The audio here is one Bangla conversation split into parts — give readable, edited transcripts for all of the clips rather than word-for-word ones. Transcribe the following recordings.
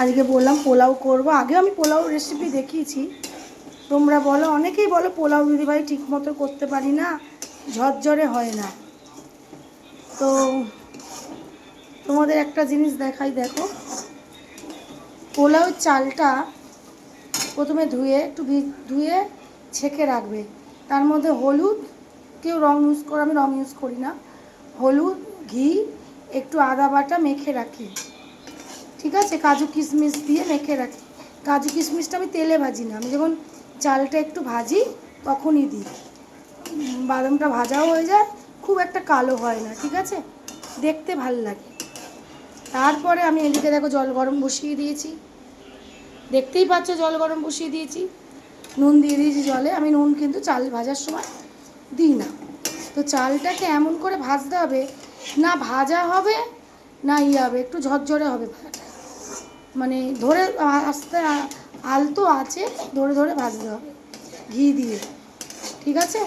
আজকে বললাম পোলাও করব। আগে আমি পোলাও রেসিপি দেখিয়েছি, তোমরা বলো, অনেকেই বলো পোলাও দিদিভাই ঠিক মতো করতে পারি না, ঝরঝরে হয় না। তো তোমাদের একটা জিনিস দেখাই, দেখো পোলাও চালটা প্রথমে ধুয়ে ছেঁকে রাখবে। তার মধ্যে হলুদ, কেউ রং ইউজ করে, আমি রং ইউজ করি না, হলুদ, ঘি, একটু আদা বাটা মেখে রাখি, ঠিক আছে, কাজু কিশমিশ দিয়ে মেখে রাখি। কাজু কিশমিশটা আমি তেলে ভাজি না, আমি যখন চালটা একটু ভাজি তখনই দিই। বাদামটা ভাজাও হয়ে যায়, খুব একটা কালো হয় না, ঠিক আছে, দেখতে ভাল লাগে। তারপরে আমি এদিকে দেখো জল গরম বসিয়ে দিয়েছি, দেখতেই পাচ্ছ জল গরম বসিয়ে দিয়েছি, নুন দিয়ে দিয়েছি জলে। আমি নুন কিন্তু চাল ভাজার সময় দিই না। তো চালটাকে এমন করে ভাজতে হবে, না ভাজা হবে না হবে, একটু ঝরঝরে হবে ভাজাটা, মানে ধরে আস্তে আলতো আছে ধরে ধরে ভাজতে হবে ঘি দিয়ে, ঠিক আছে।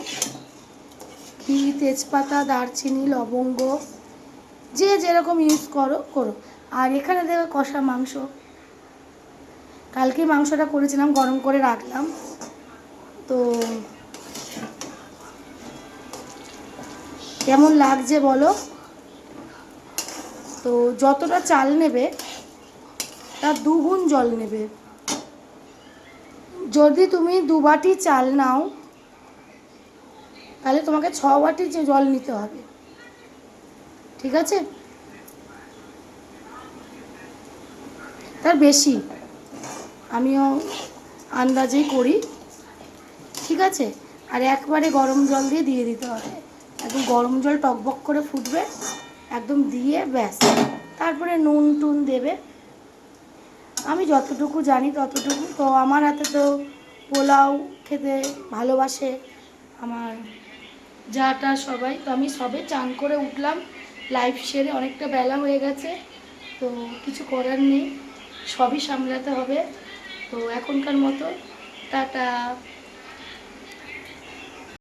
ঘি, তেজপাতা, দারচিনি, লবঙ্গ, যে যেরকম ইউজ করো করো। আর এখানে দেবে কষা মাংস, কালকে মাংসটা করেছিলাম, গরম করে রাখলাম। তো কেমন লাগছে বলো। তো যতটা চাল নেবে তার 2 গুণ জল নেবে। যদি তুমি 2 বাটি চাল নাও তাহলে তোমাকে 6 বাটি যে জল নিতে হবে, ঠিক আছে, তার বেশি। আমিও আন্দাজেই করি, ঠিক আছে। আর একবারে গরম জল দিয়ে দিতে হবে, একদম গরম জল টকবক করে ফুটবে, একদম দিয়ে ব্যাস। তারপরে নুন টুন দেবে, আমি যতটুকু জানি ততটুকু। তো আমার হাতে তো পোলাও খেতে ভালোবাসে আমার যাটা সবাই। তো আমি সবে চান করে উঠলাম, লাইভ সেরে অনেকটা বেলা হয়ে গেছে, তো কিছু করার নেই, সবই সামলাতে হবে। তো এখনকার মতো টাটা।